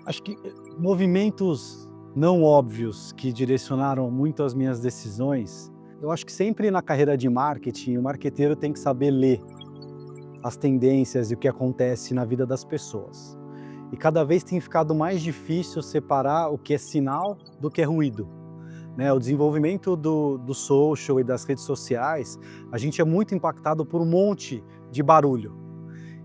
Acho que movimentos não óbvios que direcionaram muito as minhas decisões, eu acho que sempre na carreira de marketing, o marqueteiro tem que saber ler as tendências e o que acontece na vida das pessoas. E cada vez tem ficado mais difícil separar o que é sinal do que é ruído, né? O desenvolvimento do social e das redes sociais, a gente é muito impactado por um monte de barulho.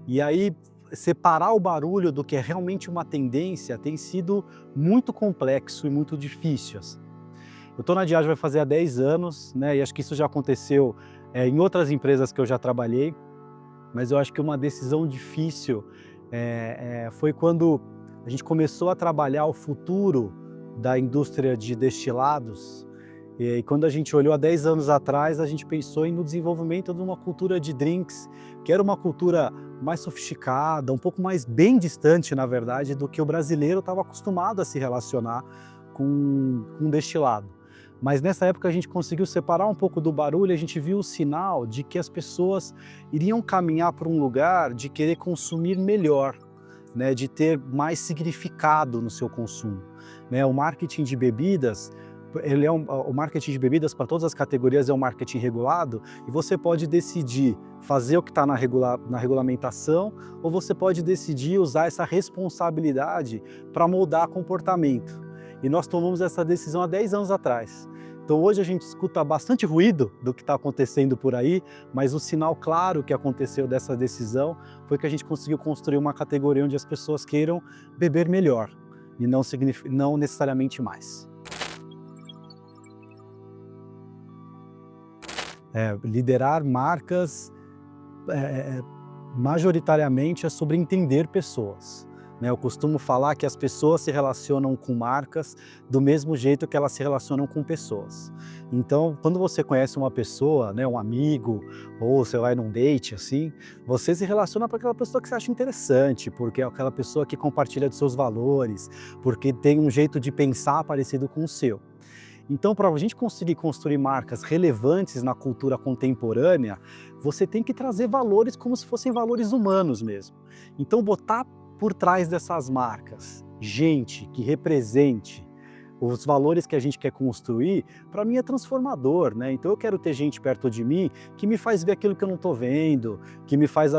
E aí, separar o barulho do que é realmente uma tendência tem sido muito complexo e muito difícil, assim. Eu estou na Diageo vai fazer há 10 anos, né, e acho que isso já aconteceu, em outras empresas que eu já trabalhei, mas eu acho que uma decisão difícil, foi quando a gente começou a trabalhar o futuro da indústria de destilados, e quando a gente olhou há 10 anos atrás, a gente pensou no desenvolvimento de uma cultura de drinks, que era uma cultura mais sofisticada, um pouco mais bem distante, na verdade, do que o brasileiro estava acostumado a se relacionar com destilado. Mas nessa época a gente conseguiu separar um pouco do barulho e a gente viu o sinal de que as pessoas iriam caminhar para um lugar de querer consumir melhor, né, de ter mais significado no seu consumo, né? O marketing de bebidas, ele é o marketing de bebidas para todas as categorias é um marketing regulado e você pode decidir fazer o que está na regulamentação ou você pode decidir usar essa responsabilidade para moldar comportamento. E nós tomamos essa decisão há 10 anos atrás. Então hoje a gente escuta bastante ruído do que está acontecendo por aí, mas o sinal claro que aconteceu dessa decisão foi que a gente conseguiu construir uma categoria onde as pessoas queiram beber melhor e não necessariamente mais. Liderar marcas, majoritariamente é sobre entender pessoas, né? Eu costumo falar que as pessoas se relacionam com marcas do mesmo jeito que elas se relacionam com pessoas. Então, quando você conhece uma pessoa, né, um amigo, ou você vai num date, assim, você se relaciona com aquela pessoa que você acha interessante, porque é aquela pessoa que compartilha dos seus valores, porque tem um jeito de pensar parecido com o seu. Então, para a gente conseguir construir marcas relevantes na cultura contemporânea, você tem que trazer valores como se fossem valores humanos mesmo. Então, botar por trás dessas marcas gente que represente os valores que a gente quer construir, para mim é transformador, né? Então eu quero ter gente perto de mim que me faz ver aquilo que eu não estou vendo, que me faz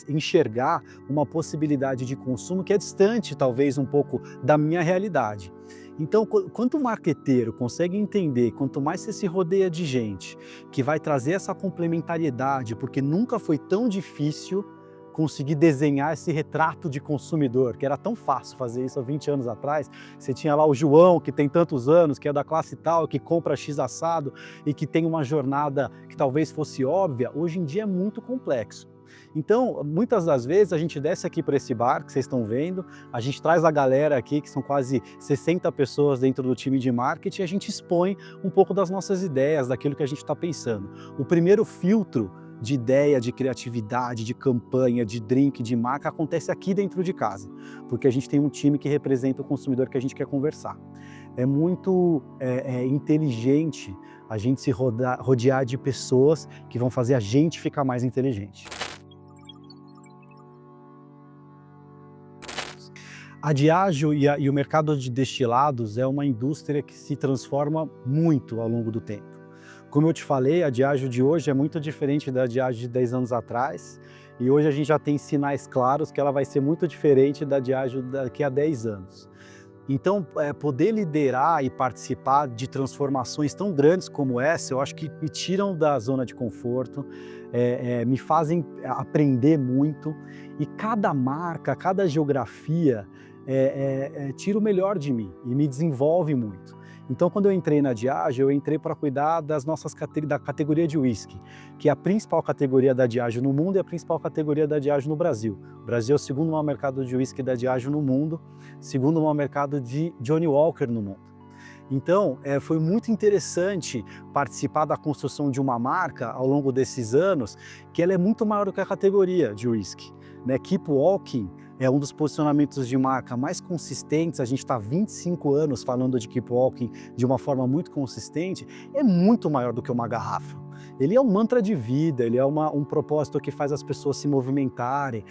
enxergar uma possibilidade de consumo que é distante, talvez, um pouco da minha realidade. Então, quanto o marqueteiro consegue entender, quanto mais você se rodeia de gente que vai trazer essa complementariedade, porque nunca foi tão difícil conseguir desenhar esse retrato de consumidor, que era tão fácil fazer isso há 20 anos atrás. Você tinha lá o João, que tem tantos anos, que é da classe tal, que compra X assado e que tem uma jornada que talvez fosse óbvia. Hoje em dia é muito complexo. Então, muitas das vezes a gente desce aqui para esse bar que vocês estão vendo, a gente traz a galera aqui, que são quase 60 pessoas dentro do time de marketing, e a gente expõe um pouco das nossas ideias, daquilo que a gente está pensando. O primeiro filtro de ideia, de criatividade, de campanha, de drink, de marca, acontece aqui dentro de casa, porque a gente tem um time que representa o consumidor que a gente quer conversar. É muito inteligente a gente se rodear de pessoas que vão fazer a gente ficar mais inteligente. A Diageo e o mercado de destilados é uma indústria que se transforma muito ao longo do tempo. Como eu te falei, a Diageo de hoje é muito diferente da Diageo de 10 anos atrás, e hoje a gente já tem sinais claros que ela vai ser muito diferente da Diageo daqui a 10 anos. Então, poder liderar e participar de transformações tão grandes como essa, eu acho que me tiram da zona de conforto, me fazem aprender muito, e cada marca, cada geografia tira o melhor de mim e me desenvolve muito. Então, quando eu entrei na Diageo, eu entrei para cuidar da categoria de whisky, que é a principal categoria da Diageo no mundo e a principal categoria da Diageo no Brasil. O Brasil é o segundo maior mercado de whisky da Diageo no mundo, segundo maior mercado de Johnnie Walker no mundo. Então, foi muito interessante participar da construção de uma marca ao longo desses anos, que ela é muito maior do que a categoria de whisky, né? Keep Walking é um dos posicionamentos de marca mais consistentes, a gente está há 25 anos falando de Keep Walking de uma forma muito consistente, é muito maior do que uma garrafa. Ele é um mantra de vida, ele é um propósito que faz as pessoas se movimentarem,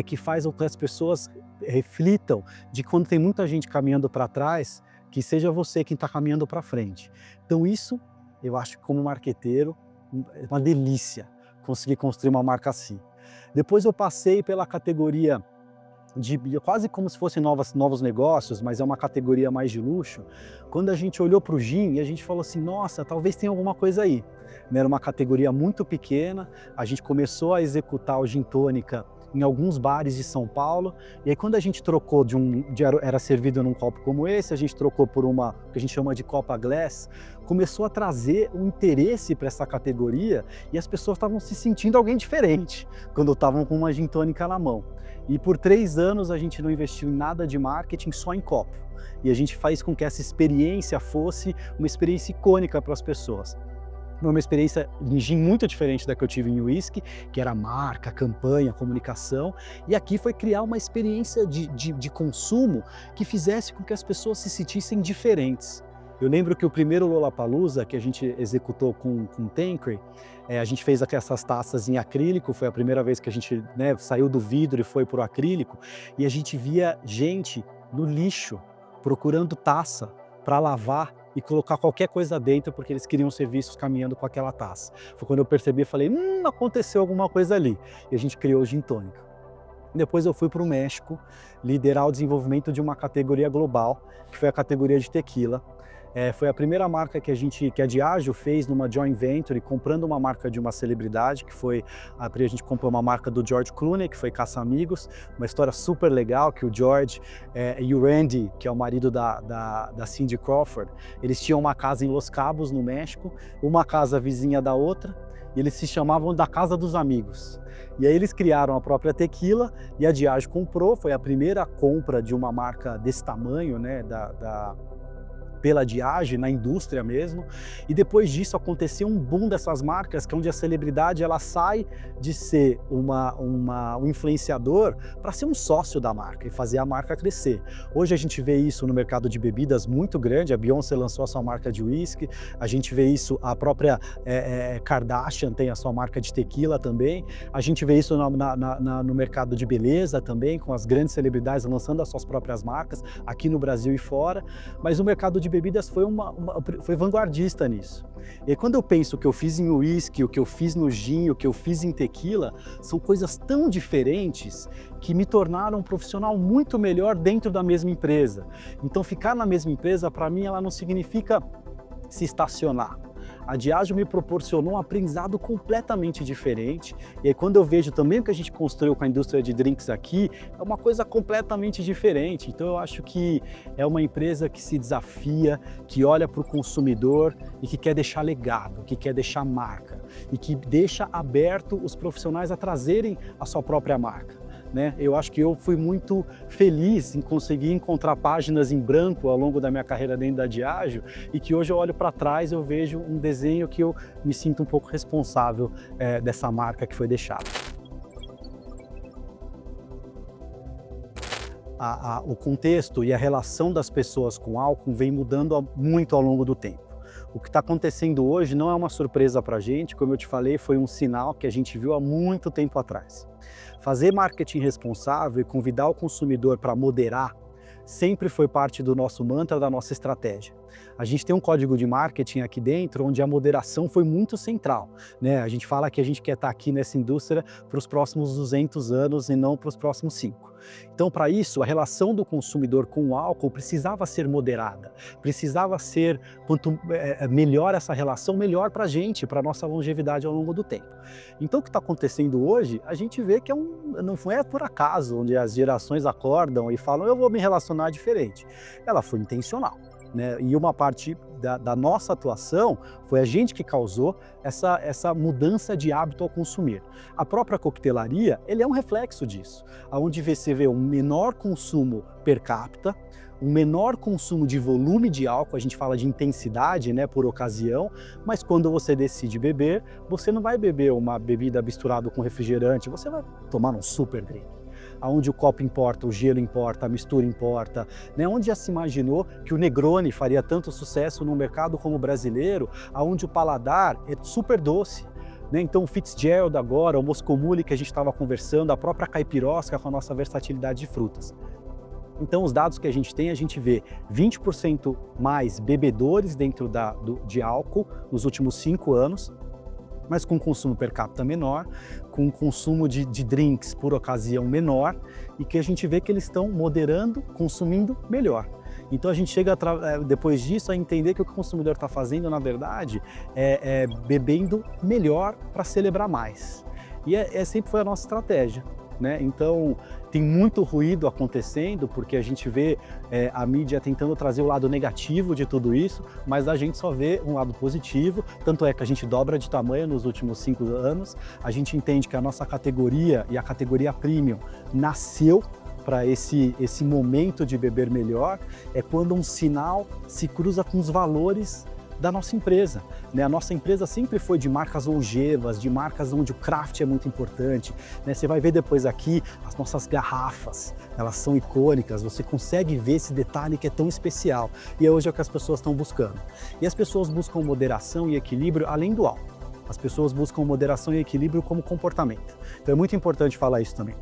que faz com que as pessoas reflitam de quando tem muita gente caminhando para trás, que seja você quem está caminhando para frente. Então isso, eu acho que como marqueteiro, é uma delícia conseguir construir uma marca assim. Depois eu passei pela categoria de quase como se fossem novos negócios, mas é uma categoria mais de luxo. Quando a gente olhou para o gin, a gente falou assim, nossa, talvez tenha alguma coisa aí. Era uma categoria muito pequena, a gente começou a executar o gin tônica em alguns bares de São Paulo, e aí quando a gente trocou era servido num copo como esse, a gente trocou por uma que a gente chama de Copa Glass, começou a trazer um interesse para essa categoria, e as pessoas estavam se sentindo alguém diferente, quando estavam com uma gin tônica na mão. E por 3 anos a gente não investiu em nada de marketing, só em copo. E a gente faz com que essa experiência fosse uma experiência icônica para as pessoas. Uma experiência em gin muito diferente da que eu tive em whisky, que era marca, campanha, comunicação. E aqui foi criar uma experiência de consumo que fizesse com que as pessoas se sentissem diferentes. Eu lembro que o primeiro Lollapalooza que a gente executou com Tanqueray, a gente fez essas taças em acrílico, foi a primeira vez que a gente saiu do vidro e foi para o acrílico, e a gente via gente no lixo procurando taça para lavar e colocar qualquer coisa dentro, porque eles queriam ser vistos caminhando com aquela taça. Foi quando eu percebi e falei, aconteceu alguma coisa ali. E a gente criou o Gin Tônica. Depois eu fui para o México liderar o desenvolvimento de uma categoria global, que foi a categoria de tequila. Foi a primeira marca que a Diageo fez numa joint venture, comprando uma marca de uma celebridade, que foi, a gente comprou uma marca do George Clooney, que foi Caça-Amigos, uma história super legal, que o George e o Randy, que é o marido da Cindy Crawford, eles tinham uma casa em Los Cabos, no México, uma casa vizinha da outra, e eles se chamavam da Casa dos Amigos. E aí eles criaram a própria tequila, e a Diageo comprou, foi a primeira compra de uma marca desse tamanho, pela Diageo, na indústria mesmo, e depois disso aconteceu um boom dessas marcas, que é onde a celebridade ela sai de ser um influenciador para ser um sócio da marca e fazer a marca crescer. Hoje a gente vê isso no mercado de bebidas muito grande, a Beyoncé lançou a sua marca de whisky, a gente vê isso, a própria Kardashian tem a sua marca de tequila também, a gente vê isso no mercado de beleza também, com as grandes celebridades lançando as suas próprias marcas, aqui no Brasil e fora, mas o mercado de bebidas foi vanguardista nisso. E aí, quando eu penso o que eu fiz em whisky, o que eu fiz no gin, o que eu fiz em tequila, são coisas tão diferentes que me tornaram um profissional muito melhor dentro da mesma empresa. Então ficar na mesma empresa, para mim, ela não significa se estacionar. A Diageo me proporcionou um aprendizado completamente diferente, e aí quando eu vejo também o que a gente construiu com a indústria de drinks aqui, é uma coisa completamente diferente. Então eu acho que é uma empresa que se desafia, que olha para o consumidor e que quer deixar legado, que quer deixar marca, e que deixa aberto os profissionais a trazerem a sua própria marca. Eu acho que eu fui muito feliz em conseguir encontrar páginas em branco ao longo da minha carreira dentro da Diageo, e que hoje eu olho para trás e eu vejo um desenho que eu me sinto um pouco responsável dessa marca que foi deixada. O contexto e a relação das pessoas com álcool vem mudando muito ao longo do tempo. O que está acontecendo hoje não é uma surpresa para a gente, como eu te falei, foi um sinal que a gente viu há muito tempo atrás. Fazer marketing responsável e convidar o consumidor para moderar sempre foi parte do nosso mantra, da nossa estratégia. A gente tem um código de marketing aqui dentro onde a moderação foi muito central. A gente fala que a gente quer estar aqui nessa indústria para os próximos 200 anos e não para os próximos 5. Então, para isso, a relação do consumidor com o álcool precisava ser moderada, precisava ser, quanto melhor essa relação, melhor para a gente, para a nossa longevidade ao longo do tempo. Então, o que está acontecendo hoje, a gente vê que não é por acaso, onde as gerações acordam e falam, eu vou me relacionar diferente. Ela foi intencional. E uma parte da nossa atuação foi a gente que causou essa mudança de hábito ao consumir. A própria coquetelaria, ele é um reflexo disso, onde você vê um menor consumo per capita, um menor consumo de volume de álcool, a gente fala de intensidade, por ocasião, mas quando você decide beber, você não vai beber uma bebida misturada com refrigerante, você vai tomar um super drink. Onde o copo importa, o gelo importa, a mistura importa, onde já se imaginou que o Negroni faria tanto sucesso no mercado como o brasileiro, onde o paladar é super doce. Então o Fitzgerald agora, o Moscow Mule que a gente estava conversando, a própria caipirosca com a nossa versatilidade de frutas. Então, os dados que a gente vê 20% mais bebedores dentro de álcool nos últimos 5 anos, mas com consumo per capita menor, com consumo de drinks por ocasião menor, e que a gente vê que eles estão moderando, consumindo melhor. Então a gente chega depois disso a entender que o que o consumidor está fazendo, na verdade, é bebendo melhor para celebrar mais. E sempre foi a nossa estratégia, né? Então tem muito ruído acontecendo, porque a gente vê a mídia tentando trazer o lado negativo de tudo isso, mas a gente só vê um lado positivo, tanto é que a gente dobra de tamanho nos últimos 5 anos, a gente entende que a nossa categoria e a categoria premium nasceu para esse momento de beber melhor, é quando um sinal se cruza com os valores da nossa empresa, né? A nossa empresa sempre foi de marcas longevas, de marcas onde o craft é muito importante, né? Você vai ver depois aqui as nossas garrafas, elas são icônicas, você consegue ver esse detalhe que é tão especial, e hoje é o que as pessoas estão buscando. E as pessoas buscam moderação e equilíbrio além do álcool. As pessoas buscam moderação e equilíbrio como comportamento. Então é muito importante falar isso também.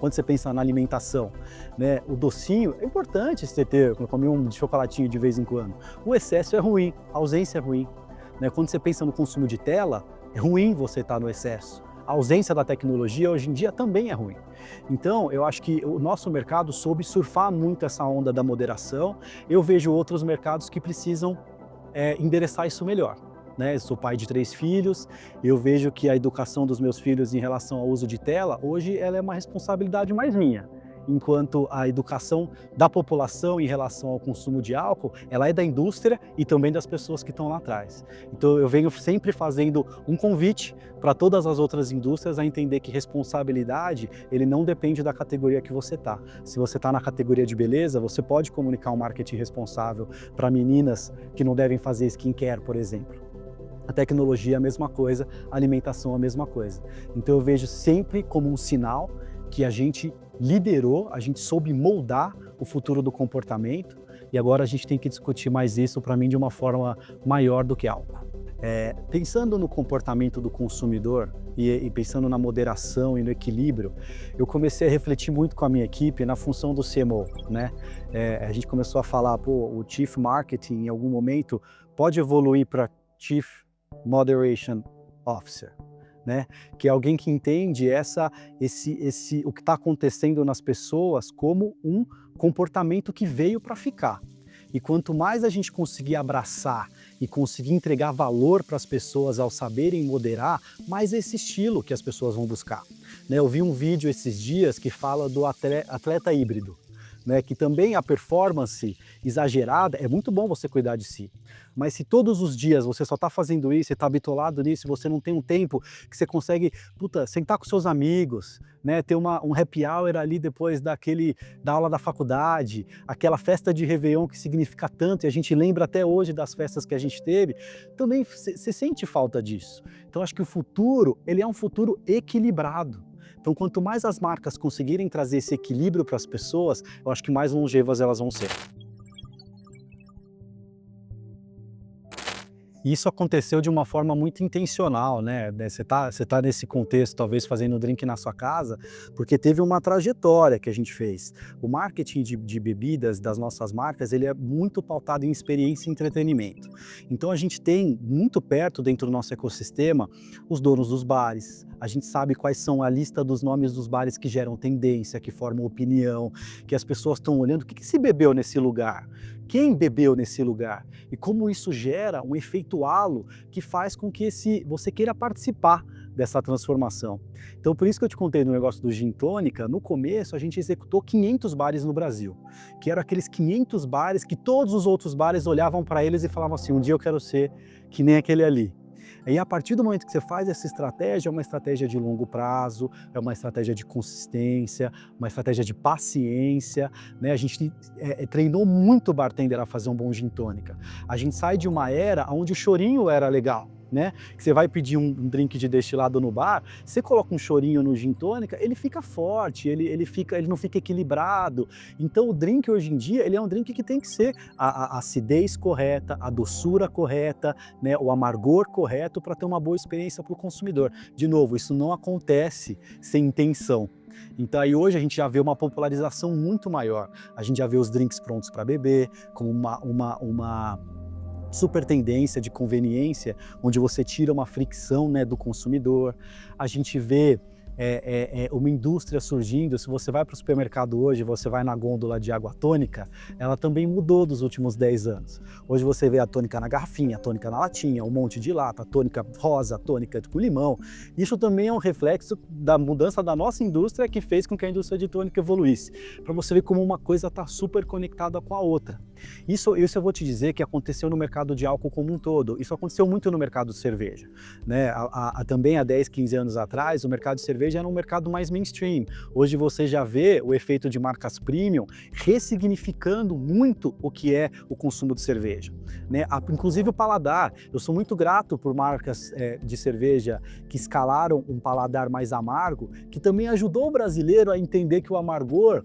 Quando você pensa na alimentação, né, o docinho é importante você ter, comer um chocolatinho de vez em quando. O excesso é ruim, a ausência é ruim, né? Quando você pensa no consumo de tela, é ruim você estar no excesso. A ausência da tecnologia hoje em dia também é ruim. Então, eu acho que o nosso mercado soube surfar muito essa onda da moderação. Eu vejo outros mercados que precisam endereçar isso melhor. Eu sou pai de 3 filhos, eu vejo que a educação dos meus filhos em relação ao uso de tela, hoje ela é uma responsabilidade mais minha, enquanto a educação da população em relação ao consumo de álcool, ela é da indústria e também das pessoas que estão lá atrás. Então eu venho sempre fazendo um convite para todas as outras indústrias a entender que responsabilidade, ele não depende da categoria que você está. Se você está na categoria de beleza, você pode comunicar um marketing responsável para meninas que não devem fazer skincare, por exemplo. A tecnologia é a mesma coisa, a alimentação é a mesma coisa. Então eu vejo sempre como um sinal que a gente liderou, a gente soube moldar o futuro do comportamento, e agora a gente tem que discutir mais isso, para mim, de uma forma maior do que álcool. Pensando no comportamento do consumidor e pensando na moderação e no equilíbrio, eu comecei a refletir muito com a minha equipe na função do CMO, né? A gente começou a falar, o Chief Marketing em algum momento pode evoluir para Chief Moderation Officer, né? Que é alguém que entende o que está acontecendo nas pessoas como um comportamento que veio para ficar. E quanto mais a gente conseguir abraçar e conseguir entregar valor para as pessoas ao saberem moderar, mais esse estilo que as pessoas vão buscar. Eu vi um vídeo esses dias que fala do atleta híbrido, né, que também a performance exagerada, é muito bom você cuidar de si, mas se todos os dias você só está fazendo isso, você está bitolado nisso, você não tem um tempo que você consegue, sentar com seus amigos, né, ter um happy hour ali depois da aula da faculdade, aquela festa de Réveillon que significa tanto, e a gente lembra até hoje das festas que a gente teve, também você sente falta disso. Então acho que o futuro, ele é um futuro equilibrado. Então, quanto mais as marcas conseguirem trazer esse equilíbrio para as pessoas, eu acho que mais longevas elas vão ser. E isso aconteceu de uma forma muito intencional, né? Você tá nesse contexto, talvez fazendo drink na sua casa, porque teve uma trajetória que a gente fez. O marketing de bebidas das nossas marcas, ele é muito pautado em experiência e entretenimento. Então a gente tem muito perto dentro do nosso ecossistema os donos dos bares. A gente sabe quais são a lista dos nomes dos bares que geram tendência, que formam opinião, que as pessoas estão olhando. O que se bebeu nesse lugar? Quem bebeu nesse lugar? E como isso gera um efeito halo que faz com que você queira participar dessa transformação. Então, por isso que eu te contei no negócio do Gin Tônica, no começo a gente executou 500 bares no Brasil, que eram aqueles 500 bares que todos os outros bares olhavam para eles e falavam assim, um dia eu quero ser que nem aquele ali. E a partir do momento que você faz essa estratégia, é uma estratégia de longo prazo, é uma estratégia de consistência, uma estratégia de paciência, né? A gente treinou muito o bartender a fazer um bom gin tônica. A gente sai de uma era onde o chorinho era legal, né? Que você vai pedir um drink de destilado no bar, você coloca um chorinho no gin tônica, ele fica forte, ele não fica equilibrado. Então o drink hoje em dia, ele é um drink que tem que ser a acidez correta, a doçura correta, né? O amargor correto para ter uma boa experiência para o consumidor. De novo, isso não acontece sem intenção. Então aí hoje a gente já vê uma popularização muito maior. A gente já vê os drinks prontos para beber, como uma super tendência de conveniência, onde você tira uma fricção, né, do consumidor. A gente vê uma indústria surgindo. Se você vai para o supermercado hoje, você vai na gôndola de água tônica, ela também mudou dos últimos 10 anos. Hoje você vê a tônica na garrafinha, a tônica na latinha, um monte de lata, a tônica rosa, a tônica com limão. Isso também é um reflexo da mudança da nossa indústria que fez com que a indústria de tônica evoluísse. Para você ver como uma coisa está super conectada com a outra. Isso eu vou te dizer que aconteceu no mercado de álcool como um todo. Isso aconteceu muito no mercado de cerveja, né? Também há 10, 15 anos atrás, o mercado de cerveja era um mercado mais mainstream. Hoje você já vê o efeito de marcas premium ressignificando muito o que é o consumo de cerveja, né? Inclusive o paladar. Eu sou muito grato por marcas de cerveja que escalaram um paladar mais amargo, que também ajudou o brasileiro a entender que o amargor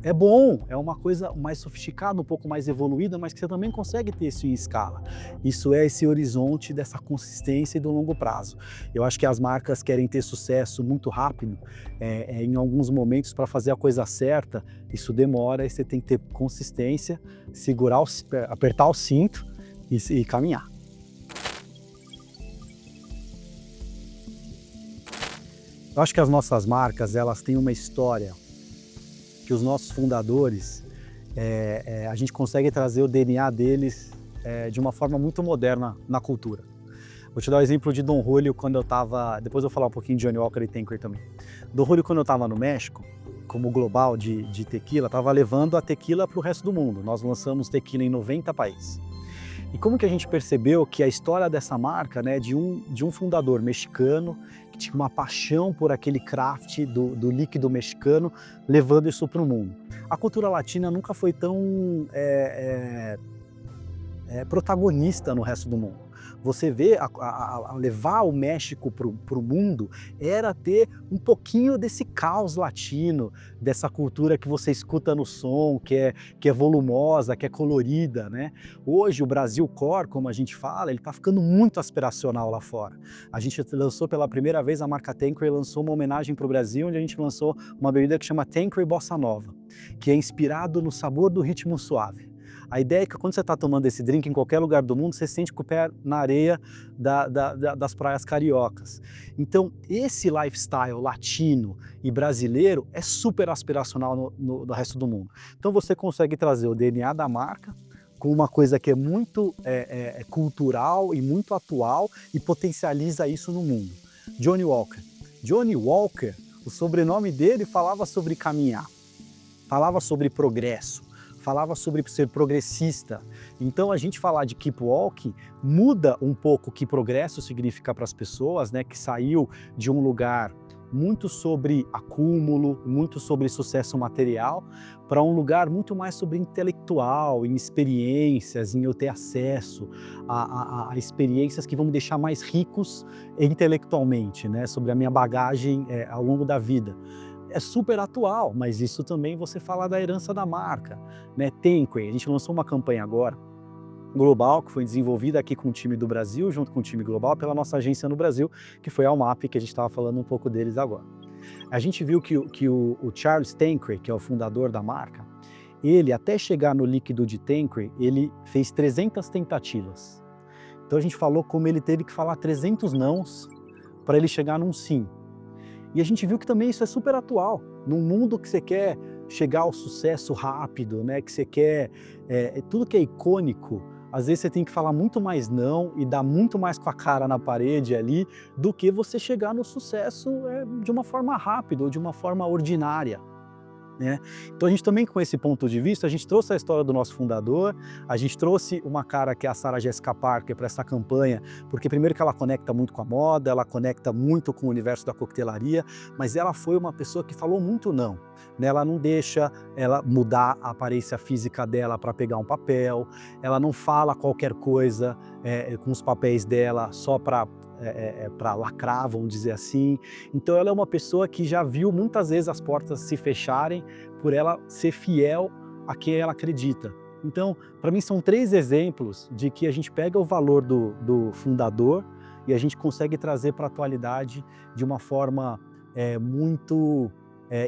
é bom, é uma coisa mais sofisticada, um pouco mais evoluída, mas que você também consegue ter isso em escala. Isso é esse horizonte dessa consistência e do longo prazo. Eu acho que as marcas querem ter sucesso muito rápido, em alguns momentos para fazer a coisa certa, isso demora e você tem que ter consistência, apertar o cinto e caminhar. Eu acho que as nossas marcas, elas têm uma história que os nossos fundadores, a gente consegue trazer o DNA deles de uma forma muito moderna na cultura. Vou te dar o exemplo de Don Julio quando eu estava... Depois eu vou falar um pouquinho de Johnny Walker e Tanqueray também. Don Julio, quando eu estava no México, como global de tequila, estava levando a tequila para o resto do mundo. Nós lançamos tequila em 90 países. E como que a gente percebeu que a história dessa marca, né, de um fundador mexicano que tinha uma paixão por aquele craft do líquido mexicano, levando isso para o mundo. A cultura latina nunca foi tão protagonista no resto do mundo. Você vê, a levar o México para o mundo era ter um pouquinho desse caos latino, dessa cultura que você escuta no som, que é volumosa, que é colorida, né? Hoje o Brasil Core, como a gente fala, ele está ficando muito aspiracional lá fora. A gente lançou pela primeira vez, a marca Tanqueray lançou uma homenagem para o Brasil, onde a gente lançou uma bebida que chama Tanqueray Bossa Nova, que é inspirado no sabor do ritmo suave. A ideia é que quando você está tomando esse drink em qualquer lugar do mundo, você sente com o pé na areia das praias cariocas. Então, esse lifestyle latino e brasileiro é super aspiracional no resto do mundo. Então, você consegue trazer o DNA da marca com uma coisa que é muito cultural e muito atual e potencializa isso no mundo. Johnny Walker. Johnny Walker, o sobrenome dele falava sobre caminhar, falava sobre progresso, falava sobre ser progressista. Então a gente falar de Keep Walking muda um pouco o que progresso significa para as pessoas, né? Que saiu de um lugar muito sobre acúmulo, muito sobre sucesso material, para um lugar muito mais sobre intelectual, em experiências, em eu ter acesso a experiências que vão me deixar mais ricos intelectualmente, né? Sobre a minha bagagem ao longo da vida. É super atual, mas isso também você fala da herança da marca, né? Tanqueray, a gente lançou uma campanha agora, global, que foi desenvolvida aqui com o time do Brasil, junto com o time global, pela nossa agência no Brasil, que foi a Almap, que a gente estava falando um pouco deles agora. A gente viu que o Charles Tanqueray, que é o fundador da marca, ele, até chegar no líquido de Tanqueray, ele fez 300 tentativas. Então a gente falou como ele teve que falar 300 nãos para ele chegar num sim. E a gente viu que também isso é super atual. Num mundo que você quer chegar ao sucesso rápido, né? Que você quer... tudo que é icônico, às vezes você tem que falar muito mais não e dar muito mais com a cara na parede ali do que você chegar no sucesso de uma forma rápida ou de uma forma ordinária, né? Então a gente também, com esse ponto de vista, a gente trouxe a história do nosso fundador, a gente trouxe uma cara que é a Sarah Jessica Parker para essa campanha, porque primeiro que ela conecta muito com a moda, ela conecta muito com o universo da coquetelaria, mas ela foi uma pessoa que falou muito não, né? Ela não deixa ela mudar a aparência física dela para pegar um papel, ela não fala qualquer coisa com os papéis dela só para lacrar, vamos dizer assim. Então ela é uma pessoa que já viu muitas vezes as portas se fecharem por ela ser fiel a quem ela acredita. Então, para mim são 3 exemplos de que a gente pega o valor do fundador e a gente consegue trazer para a atualidade de uma forma muito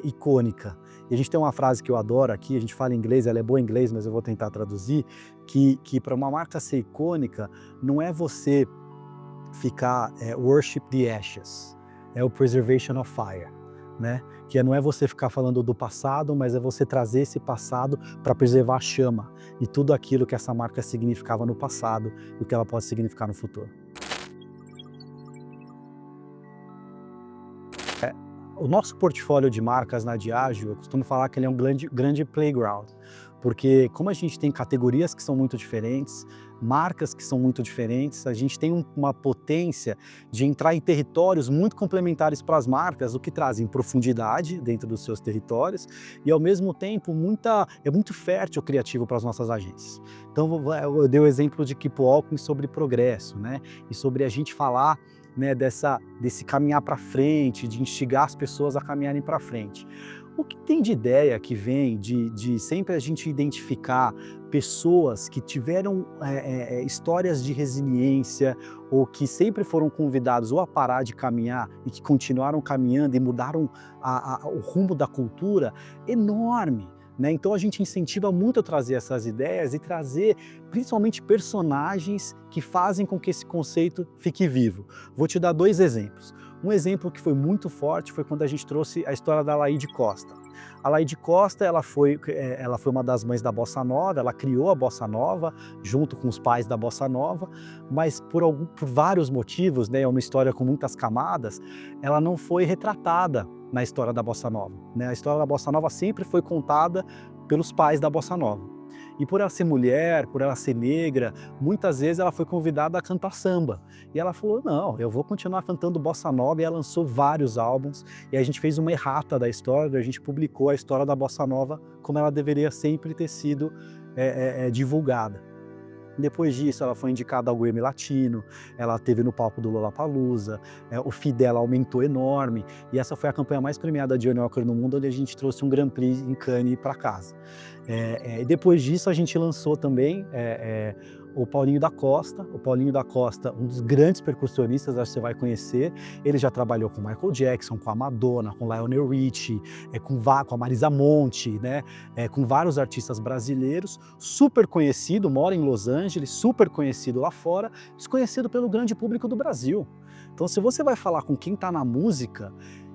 icônica. E a gente tem uma frase que eu adoro aqui, a gente fala em inglês, ela é boa em inglês, mas eu vou tentar traduzir, que para uma marca ser icônica, não é você ficar worship the ashes, é o preservation of fire, né? Que não é você ficar falando do passado, mas é você trazer esse passado para preservar a chama e tudo aquilo que essa marca significava no passado e o que ela pode significar no futuro. O nosso portfólio de marcas na Diageo, eu costumo falar que ele é um grande playground, porque como a gente tem categorias que são muito diferentes, marcas que são muito diferentes, a gente tem uma potência de entrar em territórios muito complementares para as marcas, o que trazem profundidade dentro dos seus territórios e, ao mesmo tempo, é muito fértil o criativo para as nossas agências. Então, eu dei o exemplo de Keep Walking sobre progresso, né? E sobre a gente falar, né, desse caminhar para frente, de instigar as pessoas a caminharem para frente. O que tem de ideia que vem de sempre a gente identificar pessoas que tiveram histórias de resiliência ou que sempre foram convidados ou a parar de caminhar e que continuaram caminhando e mudaram o rumo da cultura, enorme. Né? Então a gente incentiva muito a trazer essas ideias e trazer principalmente personagens que fazem com que esse conceito fique vivo. Vou te dar 2 exemplos. Um exemplo que foi muito forte foi quando a gente trouxe a história da Laíde Costa. A Laíde Costa, ela foi uma das mães da Bossa Nova, ela criou a Bossa Nova junto com os pais da Bossa Nova, mas por vários motivos, né, é uma história com muitas camadas, ela não foi retratada na história da Bossa Nova, né? A história da Bossa Nova sempre foi contada pelos pais da Bossa Nova. E por ela ser mulher, por ela ser negra, muitas vezes ela foi convidada a cantar samba. E ela falou, não, eu vou continuar cantando Bossa Nova, e ela lançou vários álbuns, e a gente fez uma errata da história, a gente publicou a história da Bossa Nova como ela deveria sempre ter sido divulgada. Depois disso, ela foi indicada ao Grammy Latino, ela esteve no palco do Lollapalooza, o feed dela aumentou enorme, e essa foi a campanha mais premiada de Johnnie Walker no mundo, onde a gente trouxe um Grand Prix em Cannes para casa. E depois disso, a gente lançou também o Paulinho da Costa. O Paulinho da Costa, um dos grandes percussionistas, acho que você vai conhecer. Ele já trabalhou com Michael Jackson, com a Madonna, com Lionel Richie, com a Marisa Monte, né? Com vários artistas brasileiros, super conhecido, mora em Los Angeles, super conhecido lá fora, desconhecido pelo grande público do Brasil. Então, se você vai falar com quem está na música,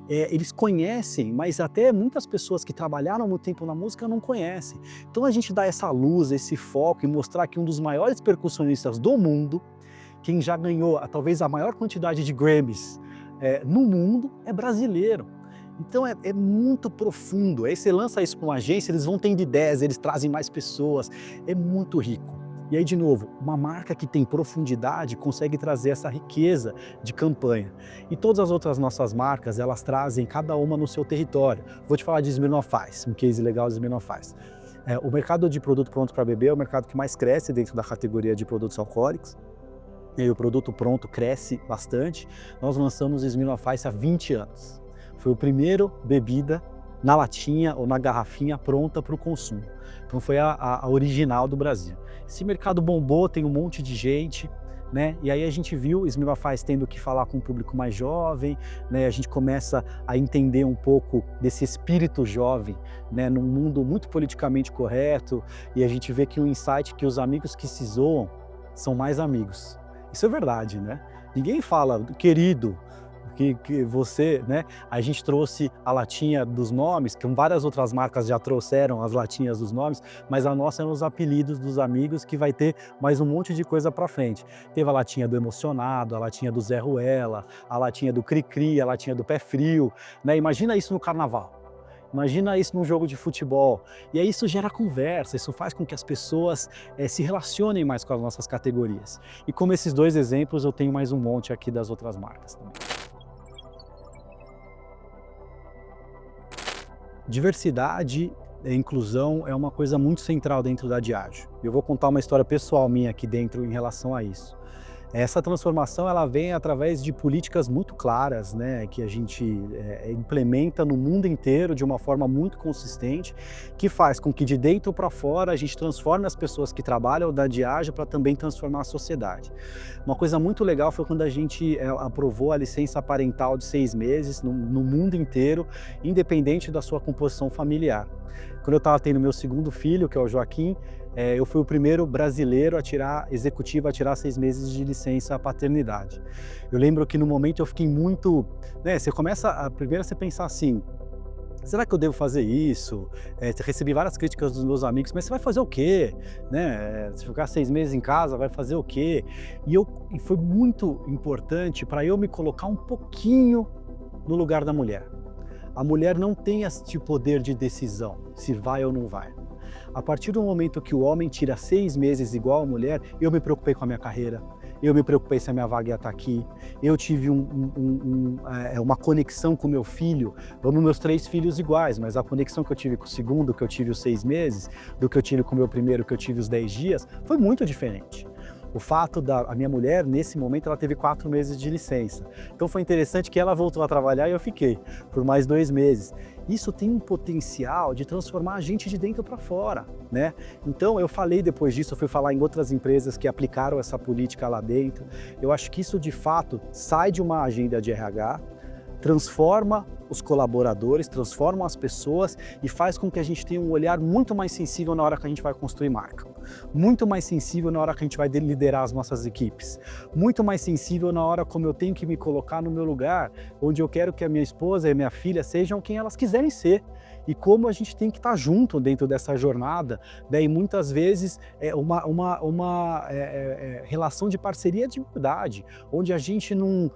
eles conhecem, mas até muitas pessoas que trabalharam muito tempo na música não conhecem. Então a gente dá essa luz, esse foco e mostrar que um dos maiores percussionistas do mundo, quem já ganhou talvez a maior quantidade de Grammys no mundo, é brasileiro. Então é muito profundo. Aí você lança isso para uma agência, eles vão tendo ideias, eles trazem mais pessoas, é muito rico. E aí, de novo, uma marca que tem profundidade consegue trazer essa riqueza de campanha. E todas as outras nossas marcas, elas trazem cada uma no seu território. Vou te falar de Smirnoff Ice, um case legal de Smirnoff Ice. O mercado de produto pronto para beber é o mercado que mais cresce dentro da categoria de produtos alcoólicos. E aí, o produto pronto cresce bastante. Nós lançamos Smirnoff Ice há 20 anos. Foi o primeiro bebida na latinha ou na garrafinha pronta para o consumo. Então foi a original do Brasil. Esse mercado bombou, tem um monte de gente, né? E aí a gente viu o Smirnoff Ice tendo que falar com um público mais jovem, né? A gente começa a entender um pouco desse espírito jovem, né? Num mundo muito politicamente correto, e a gente vê que um insight que os amigos que se zoam são mais amigos. Isso é verdade, né? Ninguém fala, querido, que você, né? A gente trouxe a latinha dos nomes, que várias outras marcas já trouxeram as latinhas dos nomes, mas a nossa é nos apelidos dos amigos, que vai ter mais um monte de coisa para frente. Teve a latinha do Emocionado, a latinha do Zé Ruela, a latinha do Cri-Cri, a latinha do Pé Frio, né? Imagina isso no carnaval. Imagina isso num jogo de futebol. E aí isso gera conversa, isso faz com que as pessoas se relacionem mais com as nossas categorias. E como esses 2 exemplos, eu tenho mais um monte aqui das outras marcas também. Diversidade e inclusão é uma coisa muito central dentro da Diageo. Eu vou contar uma história pessoal minha aqui dentro em relação a isso. Essa transformação ela vem através de políticas muito claras, né, que a gente implementa no mundo inteiro de uma forma muito consistente, que faz com que de dentro para fora a gente transforme as pessoas que trabalham da Diageo para também transformar a sociedade. Uma coisa muito legal foi quando a gente aprovou a licença parental de 6 meses no mundo inteiro, independente da sua composição familiar. Quando eu estava tendo meu segundo filho, que é o Joaquim, eu fui o primeiro brasileiro executivo a tirar 6 meses de licença paternidade. Eu lembro que no momento eu fiquei muito, né, primeiro você pensar assim, será que eu devo fazer isso? Recebi várias críticas dos meus amigos, mas você vai fazer o quê? Né? Se ficar 6 meses em casa, vai fazer o quê? E foi muito importante para eu me colocar um pouquinho no lugar da mulher. A mulher não tem este poder de decisão, se vai ou não vai. A partir do momento que o homem tira 6 meses igual a mulher, eu me preocupei com a minha carreira, eu me preocupei se a minha vaga ia estar aqui, eu tive uma conexão com meu filho, vamos meus 3 filhos iguais, mas a conexão que eu tive com o segundo, que eu tive os 6 meses, do que eu tive com o meu primeiro, que eu tive os 10 dias, foi muito diferente. O fato a minha mulher, nesse momento, ela teve 4 meses de licença. Então foi interessante que ela voltou a trabalhar e eu fiquei por mais 2 meses. Isso tem um potencial de transformar a gente de dentro para fora, né? Então eu falei depois disso, eu fui falar em outras empresas que aplicaram essa política lá dentro. Eu acho que isso de fato sai de uma agenda de RH, transforma os colaboradores, transforma as pessoas e faz com que a gente tenha um olhar muito mais sensível na hora que a gente vai construir marca. Muito mais sensível na hora que a gente vai liderar as nossas equipes. Muito mais sensível na hora como eu tenho que me colocar no meu lugar, onde eu quero que a minha esposa e a minha filha sejam quem elas quiserem ser. E como a gente tem que estar junto dentro dessa jornada, né? E muitas vezes é uma relação de parceria de verdade, onde a gente não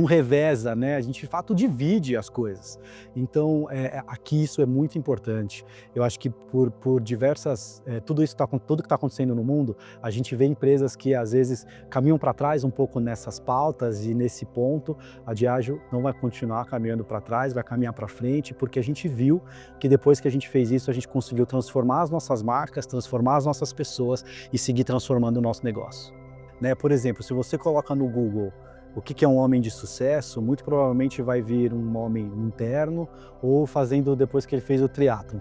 reveza, né? A gente de fato divide as coisas. Então, aqui isso é muito importante. Eu acho que por diversas, tudo que está acontecendo no mundo, a gente vê empresas que às vezes caminham para trás um pouco nessas pautas e nesse ponto. A Diageo não vai continuar caminhando para trás, vai caminhar para frente, porque a gente viu que depois que a gente fez isso, a gente conseguiu transformar as nossas marcas, transformar as nossas pessoas e seguir transformando o nosso negócio. Né? Por exemplo, se você coloca no Google o que é um homem de sucesso, muito provavelmente vai vir um homem interno ou fazendo depois que ele fez o triatlon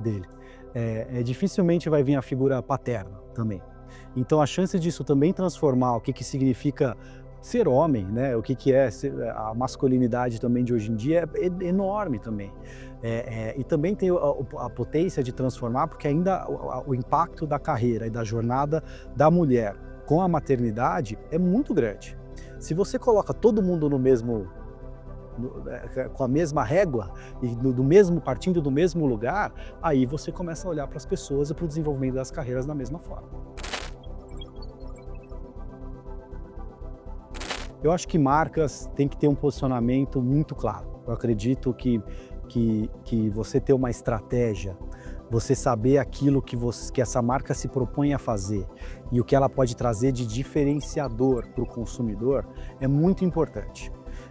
dele. Dificilmente vai vir a figura paterna também. Então a chance disso também transformar o que significa ser homem, né? O que é a masculinidade também de hoje em dia é enorme também. E também tem a potência de transformar, porque ainda o impacto da carreira e da jornada da mulher com a maternidade é muito grande. Se você coloca todo mundo com a mesma régua e partindo do mesmo lugar, aí você começa a olhar para as pessoas e para o desenvolvimento das carreiras da mesma forma. Eu acho que marcas têm que ter um posicionamento muito claro. Eu acredito que você ter uma estratégia, você saber aquilo que essa marca se propõe a fazer e o que ela pode trazer de diferenciador para o consumidor é muito importante.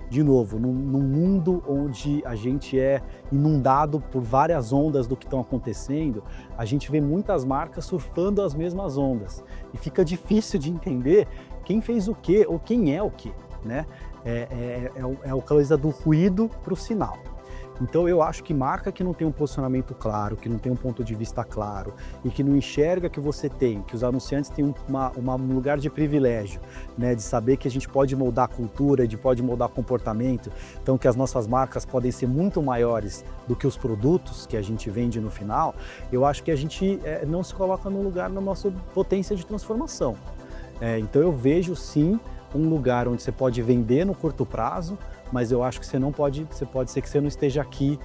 De novo, num mundo onde a gente é inundado por várias ondas do que estão acontecendo, a gente vê muitas marcas surfando as mesmas ondas e fica difícil de entender quem fez o quê ou quem é o quê, né? É a coisa do ruído para o sinal. Então eu acho que marca que não tem um posicionamento claro, que não tem um ponto de vista claro e que não enxerga que os anunciantes têm um lugar de privilégio, né, de saber que a gente pode moldar a cultura, pode moldar comportamento, então que as nossas marcas podem ser muito maiores do que os produtos que a gente vende no final, eu acho que a gente não se coloca no lugar na nossa potência de transformação. Então eu vejo sim um lugar onde você pode vender no curto prazo, mas eu acho que pode ser que você não esteja aqui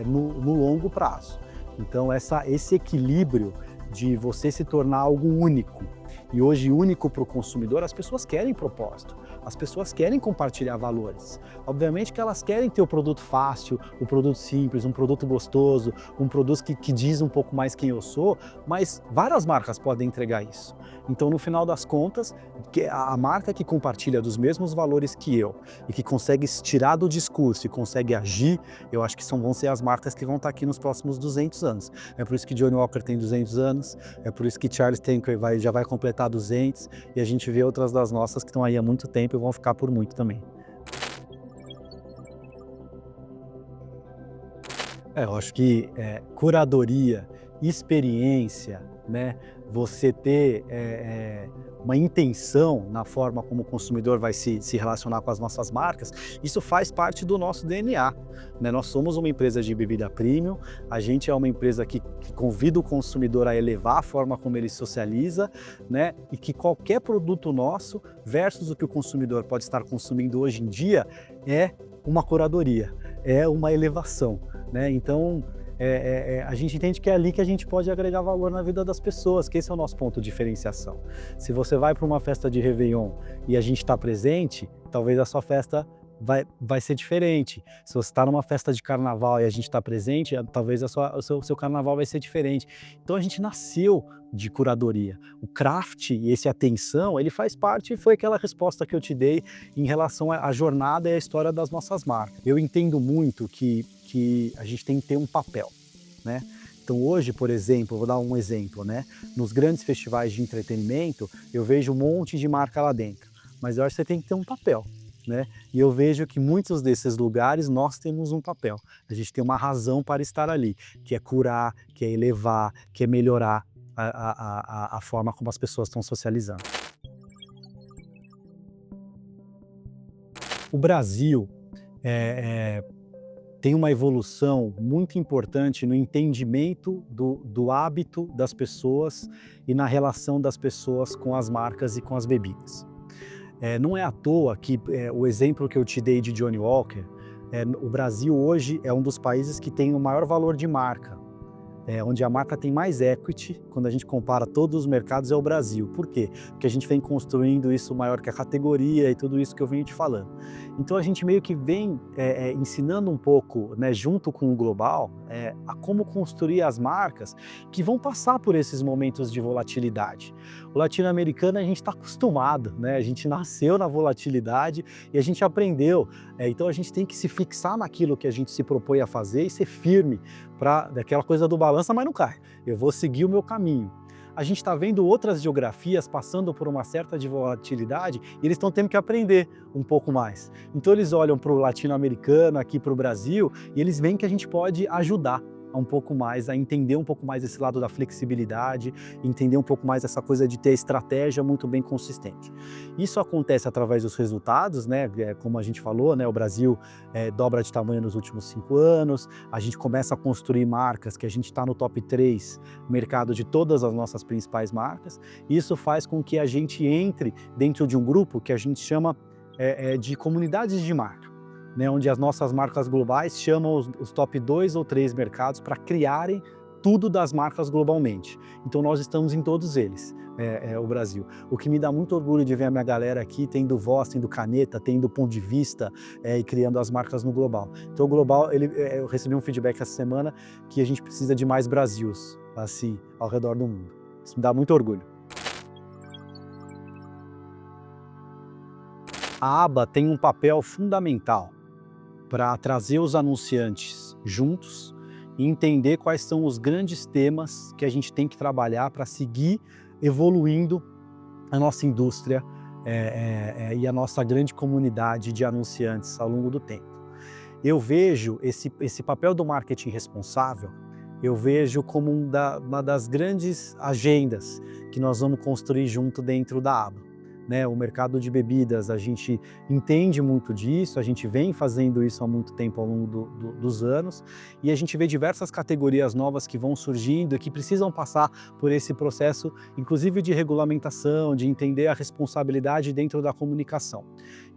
no longo prazo. Então esse equilíbrio de você se tornar algo único, e hoje único para o consumidor, as pessoas querem propósito, as pessoas querem compartilhar valores. Obviamente que elas querem ter o produto fácil, o produto simples, um produto gostoso, um produto que diz um pouco mais quem eu sou, mas várias marcas podem entregar isso. Então, no final das contas, a marca que compartilha dos mesmos valores que eu e que consegue se tirar do discurso e consegue agir, eu acho que vão ser as marcas que vão estar aqui nos próximos 200 anos. É por isso que Johnnie Walker tem 200 anos, é por isso que Charles Tanqueray já vai completar completar 200 e a gente vê outras das nossas que estão aí há muito tempo e vão ficar por muito também. Eu acho que curadoria, experiência, né, você ter uma intenção na forma como o consumidor vai se relacionar com as nossas marcas, isso faz parte do nosso DNA, né? Nós somos uma empresa de bebida premium, a gente é uma empresa que convida o consumidor a elevar a forma como ele socializa, né? E que qualquer produto nosso versus o que o consumidor pode estar consumindo hoje em dia é uma curadoria, é uma elevação, né? Então, a gente entende que é ali que a gente pode agregar valor na vida das pessoas, que esse é o nosso ponto de diferenciação. Se você vai para uma festa de Réveillon e a gente está presente, talvez a sua festa vai ser diferente. Se você está numa festa de carnaval e a gente está presente, talvez o seu carnaval vai ser diferente. Então a gente nasceu de curadoria. O craft e esse atenção, ele faz parte, foi aquela resposta que eu te dei em relação à jornada e à história das nossas marcas. Eu entendo muito que a gente tem que ter um papel, né? Então hoje, por exemplo, vou dar um exemplo, né? Nos grandes festivais de entretenimento, eu vejo um monte de marca lá dentro, mas eu acho que você tem que ter um papel, né? E eu vejo que muitos desses lugares nós temos um papel. A gente tem uma razão para estar ali, que é curar, que é elevar, que é melhorar a forma como as pessoas estão socializando. O Brasil tem uma evolução muito importante no entendimento do hábito das pessoas e na relação das pessoas com as marcas e com as bebidas. Não é à toa que o exemplo que eu te dei de Johnnie Walker, o Brasil hoje é um dos países que tem o maior valor de marca. Onde a marca tem mais equity, quando a gente compara todos os mercados, é o Brasil. Por quê? Porque a gente vem construindo isso maior que a categoria e tudo isso que eu venho te falando. Então a gente meio que vem ensinando um pouco, né, junto com o global, a como construir as marcas que vão passar por esses momentos de volatilidade. O latino-americano a gente está acostumado, né? A gente nasceu na volatilidade e a gente aprendeu. Então a gente tem que se fixar naquilo que a gente se propõe a fazer e ser firme para daquela coisa do balança, mas não cai. Eu vou seguir o meu caminho. A gente está vendo outras geografias passando por uma certa de volatilidade e eles estão tendo que aprender um pouco mais. Então eles olham para o latino-americano, aqui para o Brasil, e eles veem que a gente pode ajudar um pouco mais, a entender um pouco mais esse lado da flexibilidade, entender um pouco mais essa coisa de ter estratégia muito bem consistente. Isso acontece através dos resultados, né? Como a gente falou, né? O Brasil dobra de tamanho nos últimos 5 anos, a gente começa a construir marcas que a gente está no top 3 mercado de todas as nossas principais marcas. Isso faz com que a gente entre dentro de um grupo que a gente chama de comunidades de marca, né, onde as nossas marcas globais chamam os top 2 ou 3 mercados para criarem tudo das marcas globalmente. Então nós estamos em todos eles, o Brasil. O que me dá muito orgulho de ver a minha galera aqui tendo voz, tendo caneta, tendo ponto de vista e criando as marcas no global. Então o global, eu recebi um feedback essa semana que a gente precisa de mais Brasils, assim, ao redor do mundo. Isso me dá muito orgulho. A aba tem um papel fundamental para trazer os anunciantes juntos e entender quais são os grandes temas que a gente tem que trabalhar para seguir evoluindo a nossa indústria e a nossa grande comunidade de anunciantes ao longo do tempo. Eu vejo esse papel do marketing responsável, eu vejo como uma das grandes agendas que nós vamos construir junto dentro da aba. Né, o mercado de bebidas, a gente entende muito disso, a gente vem fazendo isso há muito tempo ao longo dos anos e a gente vê diversas categorias novas que vão surgindo e que precisam passar por esse processo, inclusive de regulamentação, de entender a responsabilidade dentro da comunicação.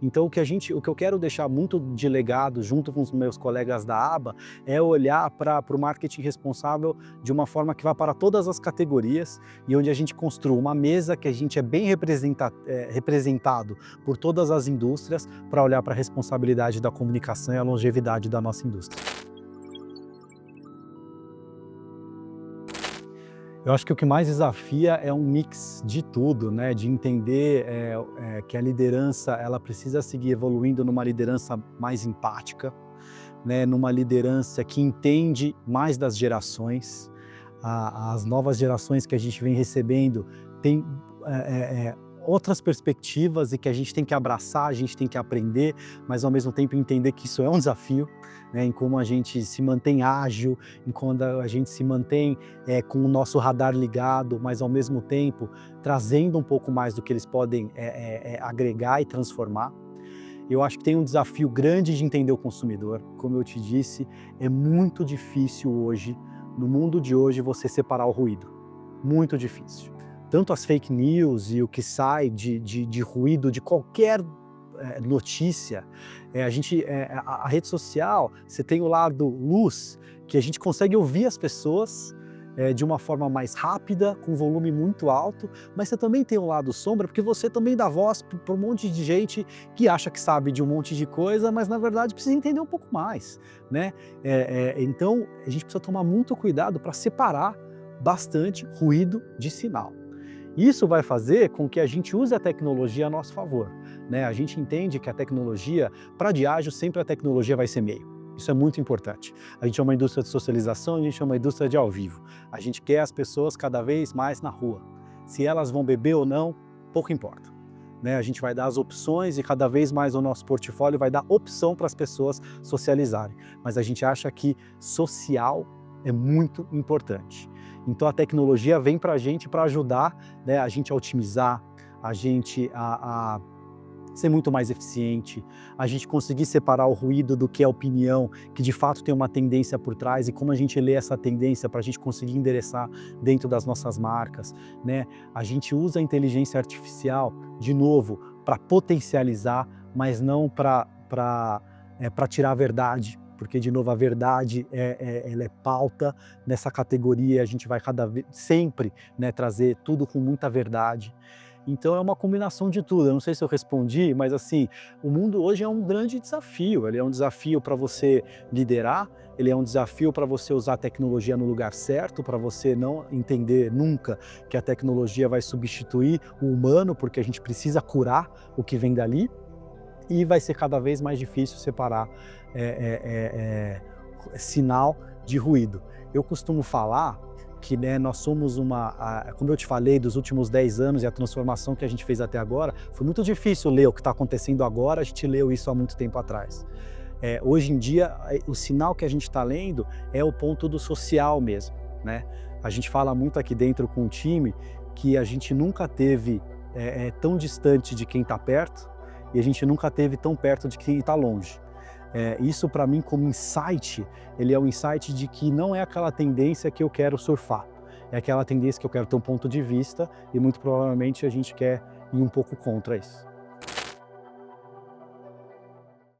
Então o que eu quero deixar muito de legado junto com os meus colegas da aba é olhar para o marketing responsável de uma forma que vá para todas as categorias e onde a gente construa uma mesa que a gente é bem representado por todas as indústrias para olhar para a responsabilidade da comunicação e a longevidade da nossa indústria. Eu acho que o que mais desafia é um mix de tudo, né? De entender que a liderança ela precisa seguir evoluindo numa liderança mais empática, né? Numa liderança que entende mais das gerações. As novas gerações que a gente vem recebendo têm outras perspectivas e que a gente tem que abraçar, a gente tem que aprender, mas ao mesmo tempo entender que isso é um desafio, né, em como a gente se mantém ágil, em quando a gente se mantém com o nosso radar ligado, mas ao mesmo tempo trazendo um pouco mais do que eles podem agregar e transformar. Eu acho que tem um desafio grande de entender o consumidor. Como eu te disse, é muito difícil hoje, no mundo de hoje, você separar o ruído. Muito difícil. Tanto as fake news e o que sai de ruído de qualquer notícia, a rede social, você tem o lado luz, que a gente consegue ouvir as pessoas de uma forma mais rápida, com volume muito alto, mas você também tem um lado sombra, porque você também dá voz para um monte de gente que acha que sabe de um monte de coisa, mas na verdade precisa entender um pouco mais, né? Então a gente precisa tomar muito cuidado para separar bastante ruído de sinal. Isso vai fazer com que a gente use a tecnologia a nosso favor, né? A gente entende que a tecnologia, para Diageo, sempre a tecnologia vai ser meio. Isso é muito importante. A gente é uma indústria de socialização, a gente é uma indústria de ao vivo. A gente quer as pessoas cada vez mais na rua. Se elas vão beber ou não, pouco importa, né? A gente vai dar as opções e cada vez mais o nosso portfólio vai dar opção para as pessoas socializarem. Mas a gente acha que social é muito importante. Então a tecnologia vem para a gente para ajudar, né, a gente a otimizar, a gente a ser muito mais eficiente, a gente conseguir separar o ruído do que é a opinião, que de fato tem uma tendência por trás, e como a gente lê essa tendência para a gente conseguir endereçar dentro das nossas marcas, né? A gente usa a inteligência artificial, de novo, para potencializar, mas não para tirar a verdade, porque, de novo, a verdade ela é pauta nessa categoria, a gente vai sempre, né, trazer tudo com muita verdade. Então é uma combinação de tudo. Eu não sei se eu respondi, mas assim, o mundo hoje é um grande desafio. Ele é um desafio para você liderar, ele é um desafio para você usar a tecnologia no lugar certo, para você não entender nunca que a tecnologia vai substituir o humano, porque a gente precisa curar o que vem dali. E vai ser cada vez mais difícil separar sinal de ruído. Eu costumo falar que, né, nós somos como eu te falei, dos últimos 10 anos e a transformação que a gente fez até agora, foi muito difícil ler o que está acontecendo agora, a gente leu isso há muito tempo atrás. Hoje em dia, o sinal que a gente está lendo é o ponto do social mesmo, né? A gente fala muito aqui dentro com o time que a gente nunca teve tão distante de quem está perto, e a gente nunca esteve tão perto de quem está longe. Isso para mim como insight, ele é um insight de que não é aquela tendência que eu quero surfar, é aquela tendência que eu quero ter um ponto de vista e muito provavelmente a gente quer ir um pouco contra isso.